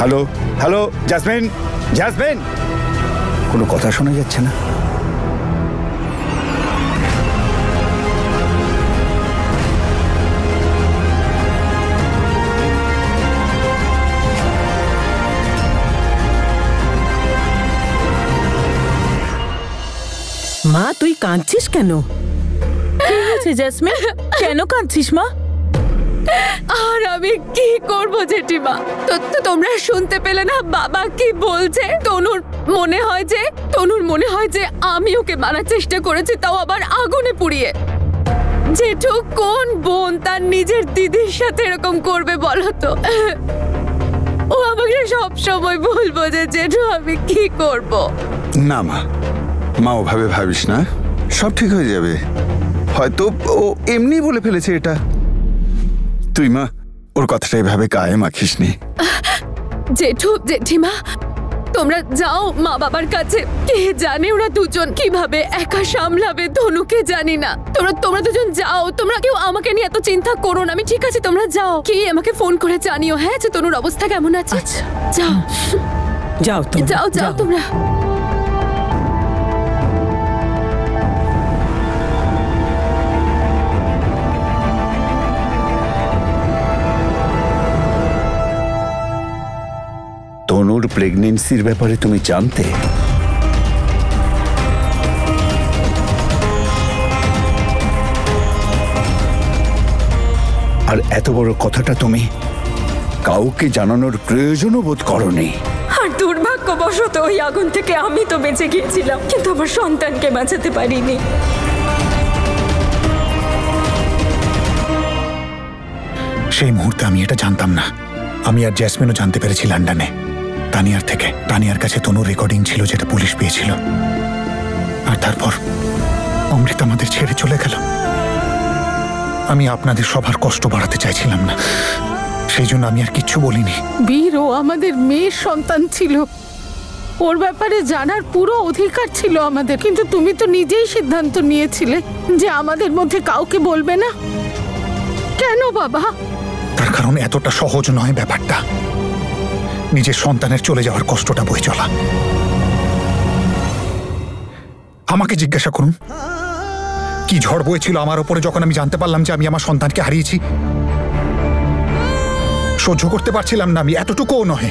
Hello hello, jasmine, jasmine, কোনো কথা শোনা যাচ্ছে না। মা, তুই কাঁদছিস কেন? কি হয়েছে জেসমিন? কেন কাঁদছিস মা? আর আমি কি করব জেঠিমা? তোমরা শুনতে পেলে না বাবা কি বলছে? তনুর মনে হয় যে আমি ওকে মারার চেষ্টা করেছি, তাও আবার আগুনে পুড়িয়ে। জেঠু, কোন বোন তার নিজের দিদির সাথে এরকম করবে বলো তো? ও আমাকে সব সময় ভুল বোঝে। জেঠু, আমি কি করব? না মা ওভাবে ভাবিস না, সব ঠিক হয়ে যাবে। হয়তো ও এমনি বলে ফেলেছে এটা। তুই মা ওর কথাটা এভাবে গায়ে মাখিস নি। জেঠু, জেঠিমা, তোমরা যাও মা বাবার কাছে। কে জানে ওরা দুজন কিভাবে একা সামলাবে তনুকে, জানি না। তোমরা দুজন যাও। তোমরা কেউ আমাকে নিয়ে এত চিন্তা করো না। আমি ঠিক আছে, তোমরা যাও। কি আমাকে ফোন করে জানিও, হ্যাঁ, যে তনুর অবস্থা কেমন আছে। যাও যাও যাও যাও তোমরা। তনুর প্রেগনেন্সির ব্যাপারে তুমি জানতে? আর এত বড় কথাটা তুমি কাউকে জানানোর প্রয়োজনও বোধ করনি। আর দুর্ভাগ্যবশত ওই আগুন থেকে আমি তো বেঁচে গিয়েছিলাম, কিন্তু আমার সন্তানকে বাঁচাতে পারিনি। সেই মুহূর্তে আমি এটা জানতাম না। আমি আর জেসমিনও জানতে পেরেছি লন্ডনে, তানিয়ার থেকে। তানিয়ার কাছে তনুর রেকর্ডিং ছিল, যেটা পুলিশ পেয়েছিল। আর তারপর অমৃত আমাদের ছেড়ে চলে গেল। আমি আপনাদের সবার কষ্ট বাড়াতে চাইছিলাম না, সেই জন্য আমি আর কিচ্ছু বলিনি। বীর ও আমাদের মেয়ের সন্তান ছিল, ওর ব্যাপারে জানার পুরো অধিকার ছিল আমাদের। কিন্তু তুমি তো নিজেই সিদ্ধান্ত নিয়েছিলে যে আমাদের মধ্যে কাউকে বলবে না। কেন বাবা? তার কারণ এতটা সহজ নয় ব্যাপারটা, নিজের সন্তানের চলে যাওয়ার কষ্টটা বয়ে চলা। আমাকে জিজ্ঞাসা করুন, কি ঝড় বয়েছিল আমার ওপরে যখন আমি জানতে পারলাম যে আমি আমার সন্তানকে হারিয়েছি। সহ্য করতে পারছিলাম না আমি, এতটুকুও নহে।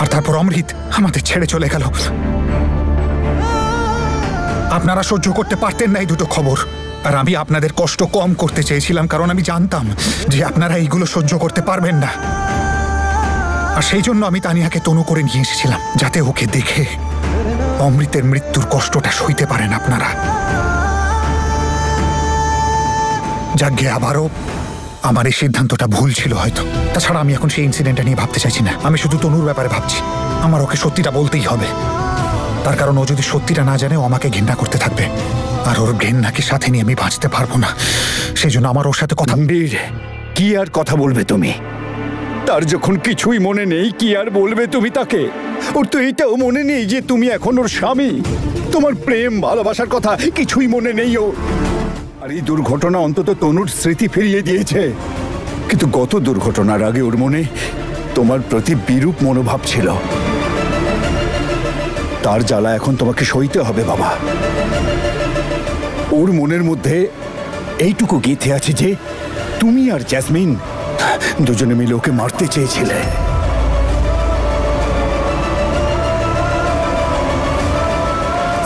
আর তারপর অমৃত আমাদের ছেড়ে চলে গেল। আপনারা সহ্য করতে পারতেন না এই দুটো খবর, আর আমি আপনাদের কষ্ট কম করতে চেয়েছিলাম, কারণ আমি জানতাম যে আপনারা এইগুলো সহ্য করতে পারবেন না। আর সেই জন্য আমি তানিয়াকে তনু করে নিয়ে এসেছিলাম, যাতে ওকে দেখে অমৃতের মৃত্যুর কষ্টটা সইতে পারেন আপনারা। যাজ্ঞে আবারও আমার এই সিদ্ধান্তটা ভুল ছিল হয়তো। তাছাড়া আমি এখন সেই ইনসিডেন্টটা নিয়ে ভাবতে চাইছি না। আমি শুধু তনুর ব্যাপারে ভাবছি। আমার ওকে সত্যিটা বলতেই হবে, তার কারণ ও যদি সত্যিটা না জানে ও আমাকে ঘৃণা করতে থাকবে, আর ওর ঘৃণাকে সাথে নিয়ে আমি বাঁচতে পারবো না। সেই জন্য আমার ওর সাথে কথা। বীর, কি আর কথা বলবে তুমি? তার যখন কিছুই মনে নেই, কি আর বলবে তুমি তাকে? ওর তো এইটাও মনে নেই যে তুমি এখন ওর স্বামী। তোমার প্রেম ভালোবাসার কথা কিছুই মনে নেই ওর। আর এই দুর্ঘটনা অন্তত তনুর স্মৃতি ফিরিয়ে দিয়েছে, কিন্তু গত দুর্ঘটনার আগে ওর মনে তোমার প্রতি বিরূপ মনোভাব ছিল। তার জ্বালা এখন তোমাকে সইতে হবে বাবা। ওর মনের মধ্যে এইটুকু গেঁথে আছে যে তুমি আর জেসমিন দুজনে মিলে ওকে মারতে চেয়েছিলে।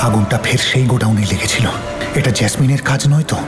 আগুনটা ফের সেই গোডাউনে লেগেছিল। এটা জেসমিনের কাজ নয় তো?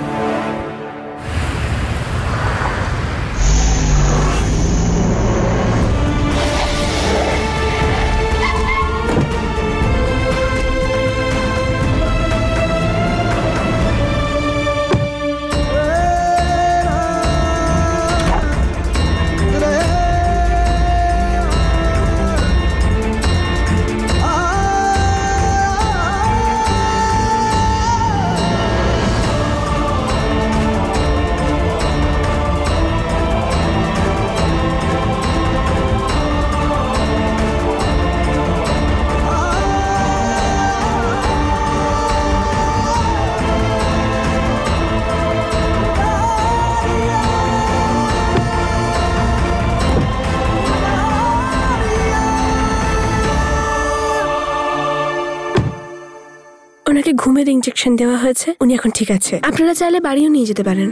ঘুমের ইনজেকশন দেওয়া হয়েছে, উনি এখন ঠিক আছে। আপনারা চাইলে বাড়িও নিয়ে যেতে পারেন।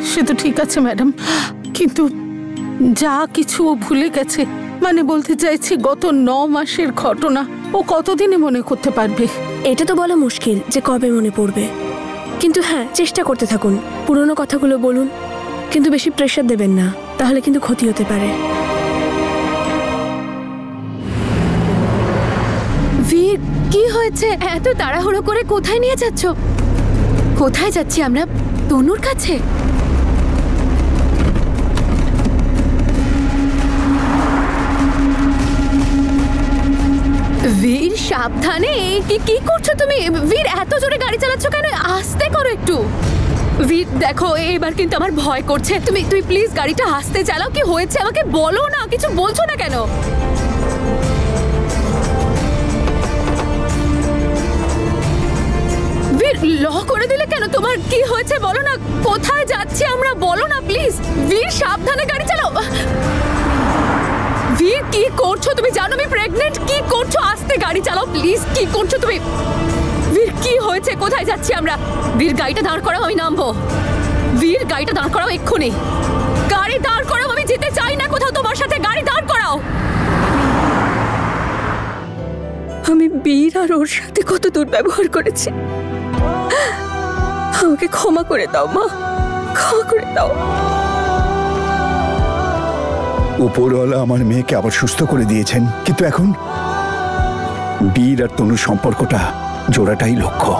সে তো ঠিক আছে ম্যাডাম, কিন্তু যা কিছু ও ভুলে গেছে, মানে বলতে চাইছি গত 9 মাসের ঘটনা ও কতদিনে মনে করতে পারবে? এটা তো বলা মুশকিল যে কবে মনে পড়বে, কিন্তু হ্যাঁ চেষ্টা করতে থাকুন, পুরনো কথাগুলো বলুন, কিন্তু বেশি প্রেশার দেবেন না, তাহলে কিন্তু ক্ষতি হতে পারে। বীর, কি হয়েছে? এত তাড়াহুড়ো করে কোথায় নিয়ে যাচ্ছ? কোথায় যাচ্ছি আমরা? তনুর কাছে? বীর সাবধানে, কি করছো তুমি? বীর এত জোরে গাড়ি চালাচ্ছ কেন? আস্তে করো একটু। বীর দেখো, এবার কিন্তু আমার ভয় করছে। তুমি প্লিজ গাড়িটা আস্তে চালাও। কি হয়েছে আমাকে বলো না, কিছু বলছো না কেন? বীর ল করে দিলে কেন? তোমার কি হয়েছে বলো না। কোথায় যাচ্ছি আমরা বলো না প্লিজ। বীর সাবধানে গাড়ি চালাও। বীর কি করছো তুমি? জানো আমি প্রেগনেন্ট। কি করছো? আস্তে গাড়ি চালাও প্লিজ। কি করছো তুমি? বীর কি হয়েছে? কোথায় যাচ্ছি আমরা? বীর গাড়িটা দাঁড় করাও, আমি নামবো। বীর গাড়িটা দাঁড় করাও এক্ষুনি। গাড়ি দাঁড় করাও, আমি যেতে চাই না কোথাও তোমার সাথে। গাড়ি দাঁড় করাও। আমি বীর আর ওর সাথে কত দুর্ব্যবহার করেছি, আমাকে ক্ষমা করে দাও মা, ক্ষমা করে দাও। উপরওয়ালা আমার মেয়েকে আবার সুস্থ করে দিয়েছেন, কিন্তু এখন বীর আর তনুর সম্পর্কটা জোড়াটাই লক্ষ্য।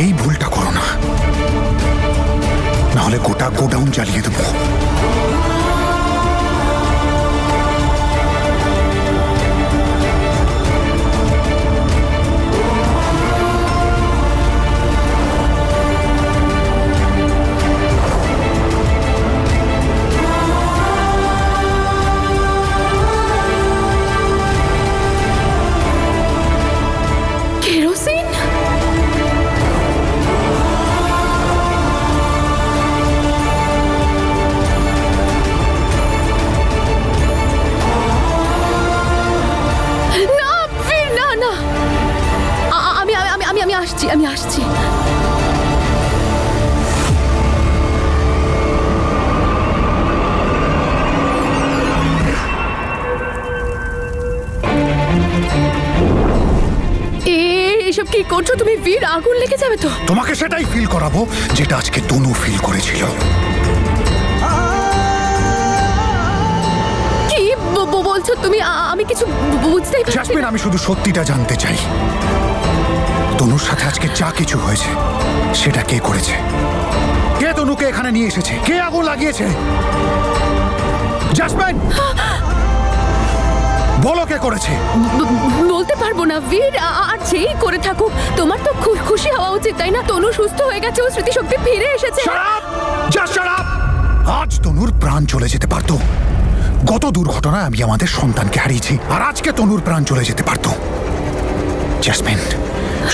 এই ভুলটা করো না, নাহলে গোটা গোডাউন জ্বালিয়ে দেবো। কেরোসিন? আমি আসছি। এসব কি করছো তুমি? বীর আগুন লেগে যাবে তো। তোমাকে সেটাই ফিল করাবো যেটা আজকে তনু ফিল করেছিল। কি বলছো তুমি? আমি কিছু বুঝতেই পারছি না। জাসমিন, আমি শুধু সত্যিটা জানতে চাই, তনুর সাথে আজকে যা কিছু হয়েছে সেটা কে করেছে? কে তনুকে এখানে নিয়ে এসেছে? কে আগুন লাগিয়েছে? জাসমিন, বলো কে করেছে। বলতে পারবো না বীর, আর যেই করে থাকুক তোমার তো খুশি হওয়া উচিত, তাই না? তনু সুস্থ হয়ে গেছে, ও স্মৃতিশক্তি ফিরে এসেছে। আজ তনুর প্রাণ চলে যেতে পারতো। গত দুর্ঘটনায় আমি আমাদের সন্তানকে হারিয়েছি, আর আজকে তনুর প্রাণ চলে যেতে পারতো। জেসমিন,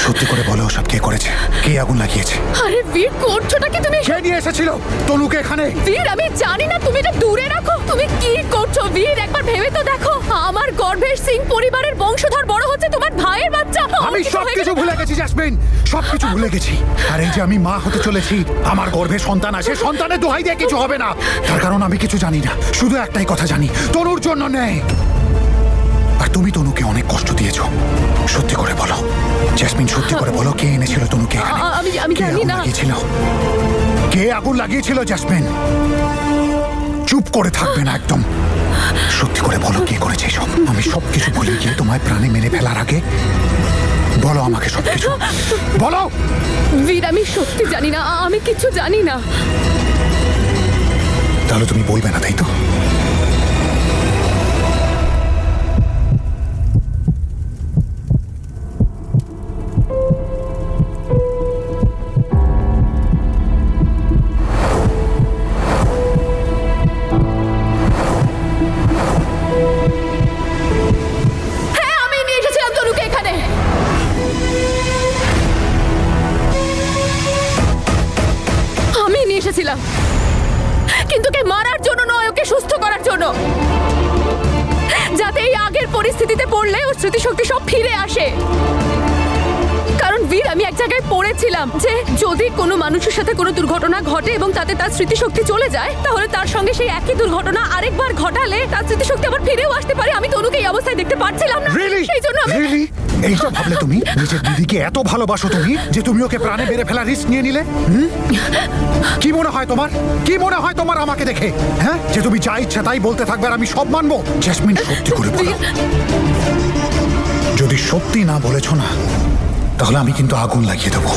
সত্যি করে বলো সব কে করেছে, কে আগুন লাগিয়েছে? আরে বীর, করছোটা কি তুমি? কে নিয়ে এসেছিল তনুকে এখানে? বীর, আমি জানি না, তুমি এটা দূরে রাখো। তুমি কি করছো বীর? একবার ভেবে তো দেখো, আমার গর্ভের সিং পরিবারের বংশধর বড় হচ্ছে তোমার ভাইয়ের বাচ্চা। আমি সবকিছু ভুলে গেছি জেসমিন, সবকিছু ভুলে গেছি। আর এই যে আমি মা হতে চলেছি, আমার গর্ভে সন্তান আছে, সন্তানের দোহাই দিয়ে কিছু হবে না। তার কারণ আমি কিছু জানি না, শুধু একটাই কথা জানি, তনুর জন্য নেই। আর তুমি তনুকে অনেক কষ্ট দিয়েছো। সত্যি করে বলো জেসমিন, সত্যি করে বলো কে এনেছিল তনুকে এখানে? আমি জানি না। কে আগুন লাগিয়েছিল জেসমিন? চুপ করে থাকবে না একদম। সত্যি করে বলো কে করেছে সব। আমি সবকিছু বলে গিয়ে তোমায় প্রাণে মেরে ফেলার আগে বলো আমাকে সবকিছু, বলো। বীর, আমি সত্যি জানি না, আমি কিছু জানি না। তাহলে তুমি বলবে না, তাই তো? কিন্তু কে মারার জন্য নয়, ওকে সুস্থ করার জন্য, যাতে এই আগের পরিস্থিতিতে পড়লে ওর স্মৃতিশক্তি সব ফিরে আসে। কারণ বীর, আমি এক জায়গায় পড়েছিলাম যে যদি কোনো মানুষের সাথে কোনো দুর্ঘটনা ঘটে এবং তাতে তার স্মৃতিশক্তি চলে যায়, তাহলে তার সঙ্গে সেই একই দুর্ঘটনা আরেকবার ঘটালে তার স্মৃতিশক্তি আবার ফিরেও আসতে পারে। আমি তনুকে এই অবস্থায় দেখতে পারছিলাম না, সেই জন্য এইটা ভাবলে তুমি নিজের দিদিকে এত ভালোবাসো তুমি যে তুমি ওকে প্রাণে মেরে ফেলার রিস্ক নিয়ে নিলে? কি মনে হয় তোমার, কি মনে হয় তোমার আমাকে দেখে? হ্যাঁ, যে তুমি যা ইচ্ছা তাই বলতে থাকবে আর আমি সব মানবো? জেসমিন, সত্যি করে বলো, যদি সত্যি না বলেছো না তাহলে আমি কিন্তু আগুন লাগিয়ে দেবো।